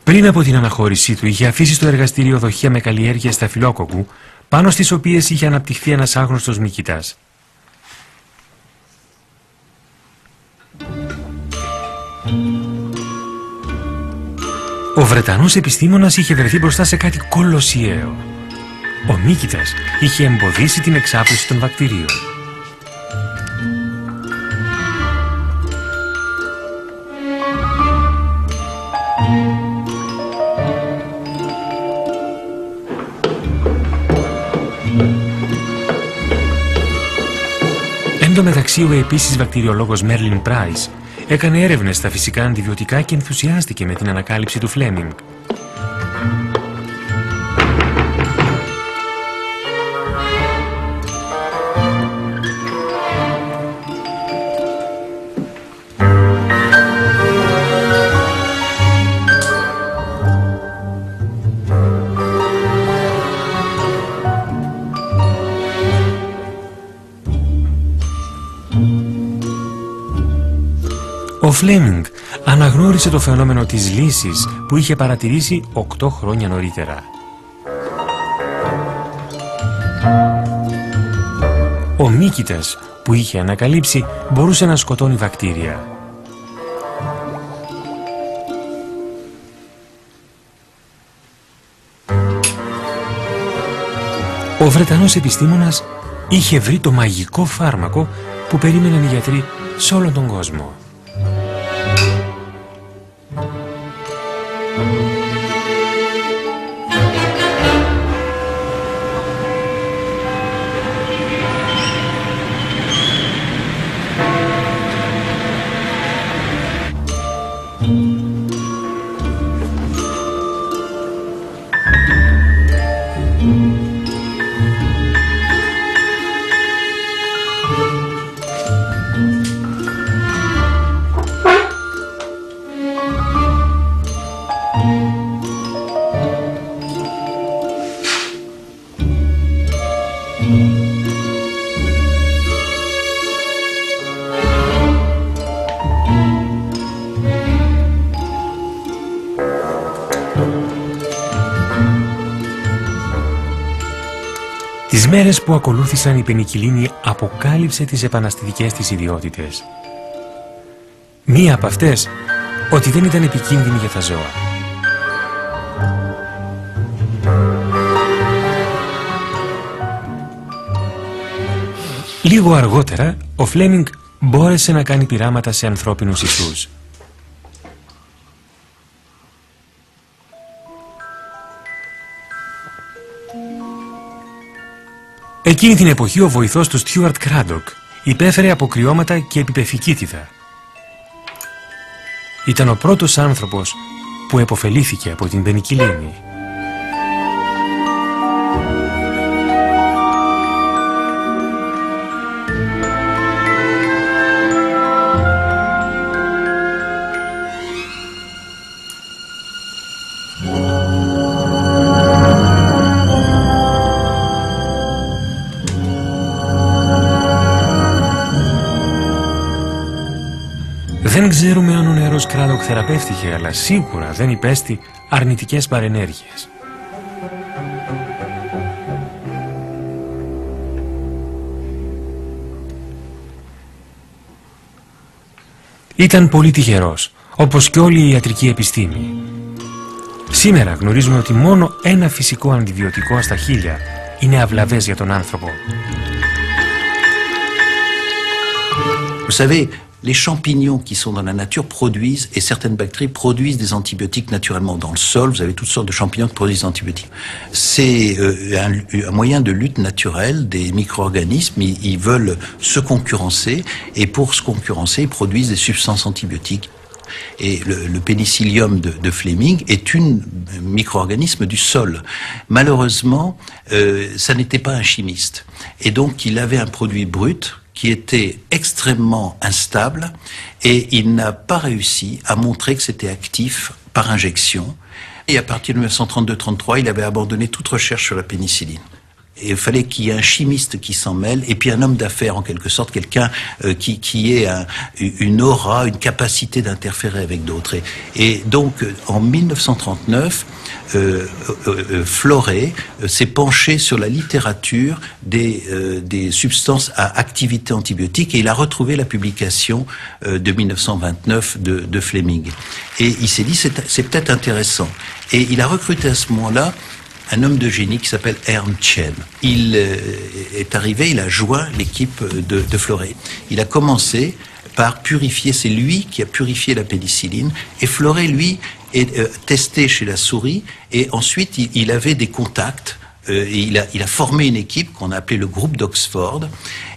Πριν από την αναχώρησή του, είχε αφήσει στο εργαστήριο δοχεία με καλλιέργειες σταφυλόκοκκου, πάνω στις οποίες είχε αναπτυχθεί ένας άγνωστος μύκητας. Ο Βρετανός επιστήμονας είχε βρεθεί μπροστά σε κάτι κολοσιαίο. Ο μύκητας είχε εμποδίσει την εξάπλωση των βακτηρίων. Εν τω μεταξύ, ο επίσης βακτηριολόγος Μέρλιν Πράις έκανε έρευνες στα φυσικά αντιβιωτικά και ενθουσιάστηκε με την ανακάλυψη του Φλέμινγκ. Ο Φλέμινγκ αναγνώρισε το φαινόμενο της λύσης που είχε παρατηρήσει 8 χρόνια νωρίτερα. Ο μύκητας που είχε ανακαλύψει μπορούσε να σκοτώνει βακτήρια. Ο Βρετανός επιστήμονας είχε βρει το μαγικό φάρμακο που περίμεναν οι γιατροί σε όλον τον κόσμο. Τις μέρες που ακολούθησαν, η πενικυλίνη αποκάλυψε τις επαναστατικές της ιδιότητες. Μία από αυτές, ότι δεν ήταν επικίνδυνη για τα ζώα. Λίγο αργότερα, ο Φλέμινγκ μπόρεσε να κάνει πειράματα σε ανθρώπινους ιссούς. Εκείνη την εποχή ο βοηθός του Στιούαρτ Κράντοκ υπέφερε από κρυώματα και επιπεφικίτιδα. Ήταν ο πρώτος άνθρωπος που επωφελήθηκε από την πενικυλίνη. Δεν ξέρουμε αν ο νεαρός Κράντοκ θεραπεύτηκε, αλλά σίγουρα δεν υπέστη αρνητικές παρενέργειες. Ήταν πολύ τυχερός, όπως και όλη η ιατρική επιστήμη. Σήμερα γνωρίζουμε ότι μόνο ένα φυσικό αντιβιωτικό στα 1000 είναι αυλαβές για τον άνθρωπο. Vous savez, les champignons qui sont dans la nature produisent, et certaines bactéries produisent des antibiotiques naturellement. Dans le sol, vous avez toutes sortes de champignons qui produisent des antibiotiques. C'est un moyen de lutte naturelle des micro-organismes. Ils veulent se concurrencer, et pour se concurrencer, ils produisent des substances antibiotiques. Et le pénicillium de Fleming est un micro-organisme du sol. Malheureusement, ça n'était pas un chimiste. Et donc, il avait un produit brut qui était extrêmement instable, et il n'a pas réussi à montrer que c'était actif par injection. Et à partir de 1932-33, il avait abandonné toute recherche sur la pénicilline. Et il fallait qu'il y ait un chimiste qui s'en mêle, et puis un homme d'affaires en quelque sorte, quelqu'un qui ait une aura, une capacité d'interférer avec d'autres. Et donc en 1939, Florey s'est penché sur la littérature des substances à activité antibiotique, et il a retrouvé la publication de 1929 de Fleming. Et il s'est dit c'est peut-être intéressant. Et il a recruté à ce moment-là un homme de génie qui s'appelle Ernst Chen. Il est arrivé, il a joint l'équipe de Florey. Il a commencé par purifier, c'est lui qui a purifié la pénicilline, et Florey, lui, est testé chez la souris, et ensuite il avait des contacts, et il a formé une équipe qu'on a appelée le groupe d'Oxford,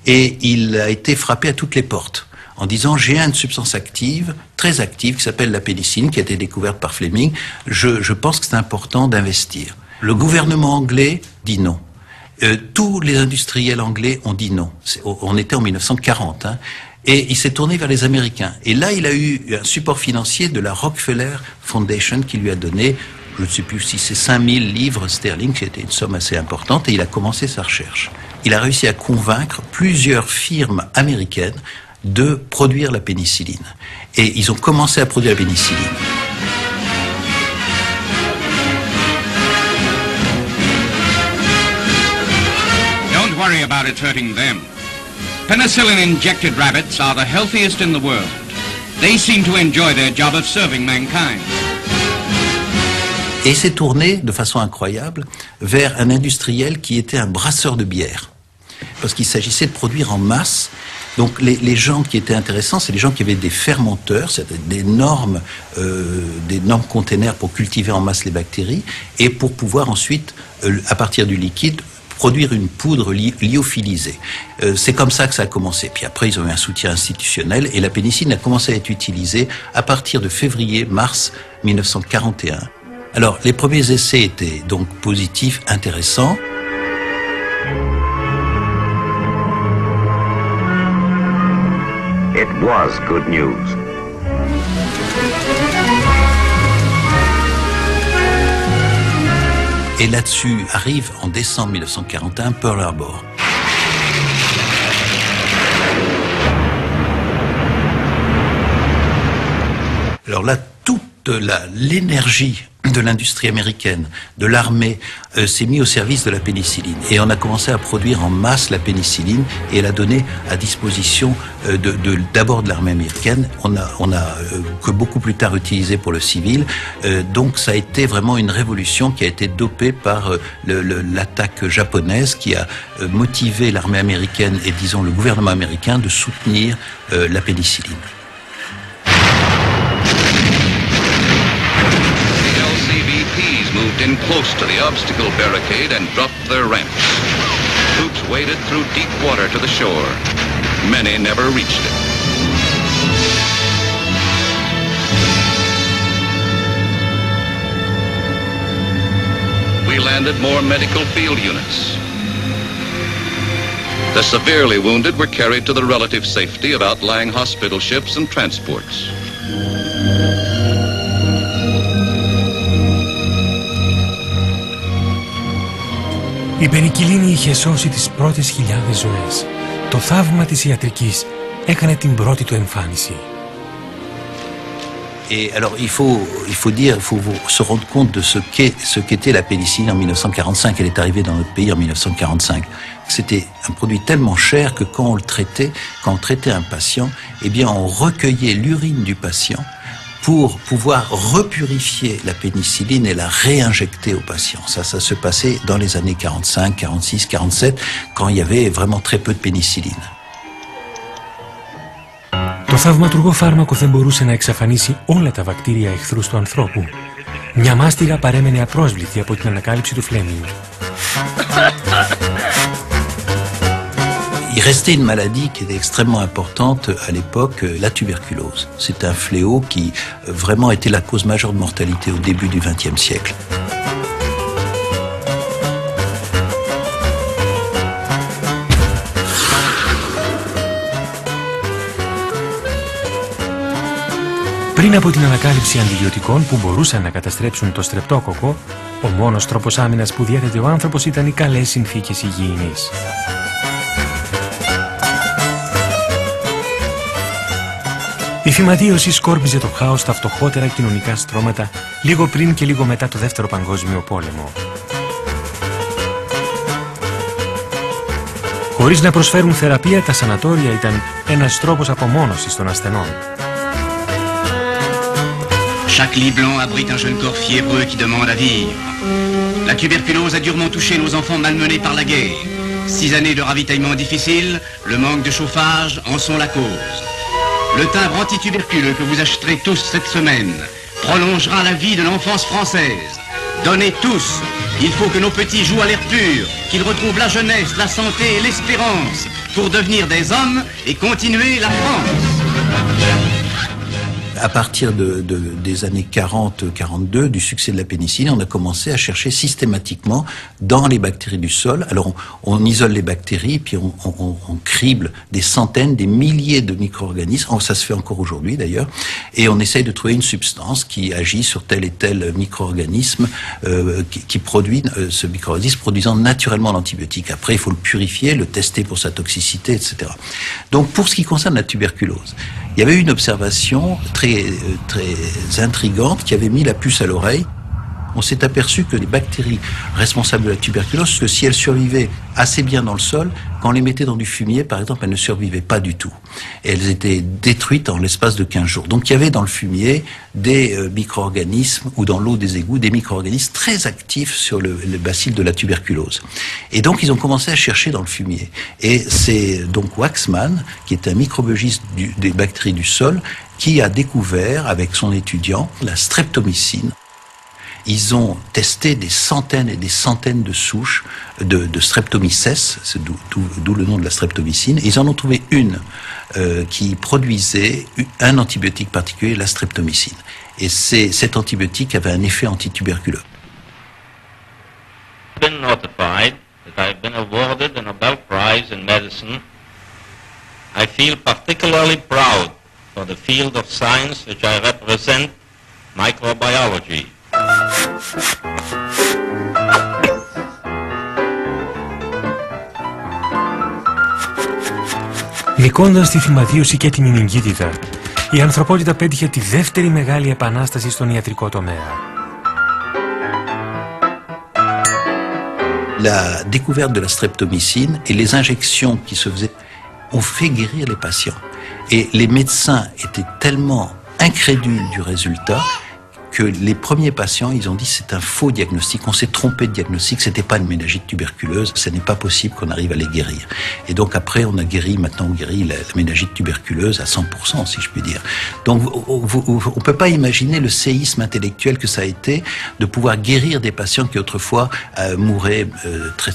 et il a été frappé à toutes les portes en disant j'ai une substance active, très active, qui s'appelle la pénicilline, qui a été découverte par Fleming, je pense que c'est important d'investir. Le gouvernement anglais dit non. Tous les industriels anglais ont dit non. On était en 1940, hein. Et il s'est tourné vers les Américains. Et là, il a eu un support financier de la Rockefeller Foundation qui lui a donné, je ne sais plus si c'est 5000 livres sterling, qui était une somme assez importante, et il a commencé sa recherche. Il a réussi à convaincre plusieurs firmes américaines de produire la pénicilline. Et ils ont commencé à produire la pénicilline. Don't worry about it hurting them. Penicillin-injected rabbits are the healthiest in the world. They seem to enjoy their job of serving mankind. Et il s'est tourné, de façon incroyable, vers un industriel qui était un brasseur de bière. Parce qu'il s'agissait de produire en masse. Donc les gens qui étaient intéressants, c'est les gens qui avaient des fermenteurs, c'est-à-dire d'énormes containers pour cultiver en masse les bactéries, et pour pouvoir ensuite, à partir du liquide, produire une poudre lyophilisée. C'est comme ça que ça a commencé. Puis après, ils ont eu un soutien institutionnel, et la pénicilline a commencé à être utilisée à partir de février-mars 1941. Alors, les premiers essais étaient donc positifs, intéressants. It was good news. Et là-dessus arrive en décembre 1941 Pearl Harbor. Alors là, toute l'énergie de l'industrie américaine, de l'armée, s'est mise au service de la pénicilline. Et on a commencé à produire en masse la pénicilline, et elle a donné à disposition d'abord de l'armée américaine. On a que beaucoup plus tard utilisé pour le civil. Donc ça a été vraiment une révolution qui a été dopée par l'attaque japonaise, qui a motivé l'armée américaine et, disons, le gouvernement américain de soutenir la pénicilline. Moved in close to the obstacle barricade and dropped their ramps. Troops waded through deep water to the shore. Many never reached it. We landed more medical field units. The severely wounded were carried to the relative safety of outlying hospital ships and transports. Η πενικυλίνη είχε σώσει τις πρώτες χιλιάδες ζωές. Το θαύμα της ιατρικής έκανε την πρώτη του εμφάνιση. Et alors, il faut se rendre compte de ce qu'était la pénicilline en 1945. Elle est arrivée dans notre pays en 1945. C'était un produit tellement cher que quand on traitait un patient, eh bien, on recueillait l'urine du patient pour pouvoir repurifier la pénicilline et la réinjecter au patient. Ça se passait dans les années 45, 46, 47, quand il y avait vraiment très peu de pénicilline. Το θαυματουργό φάρμακο δεν μπορούσε να εξαφανίσει όλα τα βακτήρια εχθρούς του ανθρώπου. Μια μάστιγα παρέμενε απρόσβλητη από την ανακάλυψη του Φλέμινγκ. Il restait une maladie qui était extrêmement importante à l'époque, la tuberculose. C'est un fléau qui vraiment était la cause majeure de mortalité au début du XXe siècle. Πριν από την ανακάλυψη αντιβιωτικών που μπορούσαν να καταστρέψουν το στρεπτόκοκο, ο μόνος τρόπος άμυνας που διέθετε ο άνθρωπος ήταν οι καλές συνθήκες υγιεινής. Η φυματίωση σκόρπιζε το χάος στα φτωχότερα κοινωνικά στρώματα λίγο πριν και λίγο μετά το Δεύτερο Παγκόσμιο Πόλεμο. Χωρίς να προσφέρουν θεραπεία, τα σανατόρια ήταν ένας τρόπος απομόνωσης των ασθενών. Chaque lit blanc abrite un jeune corps fiévreux qui demande à vivre. La tuberculose a durement touché nos enfants malmenés par la guerre. 6 années de ravitaillement difficiles, le manque de chauffage en sont la cause. Le timbre antituberculeux que vous acheterez tous cette semaine prolongera la vie de l'enfance française. Donnez tous. Il faut que nos petits jouent à l'air pur, qu'ils retrouvent la jeunesse, la santé et l'espérance pour devenir des hommes et continuer la France. À partir des années 40-42, du succès de la pénicilline, on a commencé à chercher systématiquement dans les bactéries du sol. Alors on isole les bactéries, puis on crible des centaines, des milliers de micro-organismes. Ça se fait encore aujourd'hui d'ailleurs. Et on essaye de trouver une substance qui agit sur tel et tel micro-organisme, qui produit, ce micro-organisme produisant naturellement l'antibiotique. Après, il faut le purifier, le tester pour sa toxicité, etc. Donc pour ce qui concerne la tuberculose, il y avait une observation très intrigante qui avait mis la puce à l'oreille. On s'est aperçu que les bactéries responsables de la tuberculose, que si elles survivaient assez bien dans le sol, quand on les mettait dans du fumier, par exemple, elles ne survivaient pas du tout. Et elles étaient détruites en l'espace de 15 jours. Donc il y avait dans le fumier des micro-organismes, ou dans l'eau des égouts, des micro-organismes très actifs sur le bacille de la tuberculose. Et donc ils ont commencé à chercher dans le fumier. Et c'est donc Waxman, qui est un microbiologiste des bactéries du sol, qui a découvert, avec son étudiant, la streptomycine. Ils ont testé des centaines et des centaines de souches de Streptomyces, c'est d'où le nom de la streptomycine. Ils en ont trouvé une qui produisait un antibiotique particulier, la streptomycine. Et cet antibiotique avait un effet antituberculeux. I've been notified that I've been awarded the Nobel Prize in Medicine. I feel particularly proud for the field of science which I represent, microbiology. Νικώντας τη φυματίωση και τη μηνυγκίτιδα, η ανθρωπότητα πέτυχε τη δεύτερη μεγάλη επανάσταση στον ιατρικό τομέα. La découverte de la streptomycine et les injections qui se faisaient ont fait guérir les patients. Et les médecins étaient tellement incrédules du résultat que les premiers patients, ils ont dit c'est un faux diagnostic, on s'est trompé de diagnostic, c'était pas une méningite tuberculeuse, ce n'est pas possible qu'on arrive à les guérir. Et donc après, maintenant on guérit la méningite tuberculeuse à 100%, si je puis dire. Donc on peut pas imaginer le séisme intellectuel que ça a été de pouvoir guérir des patients qui autrefois mouraient très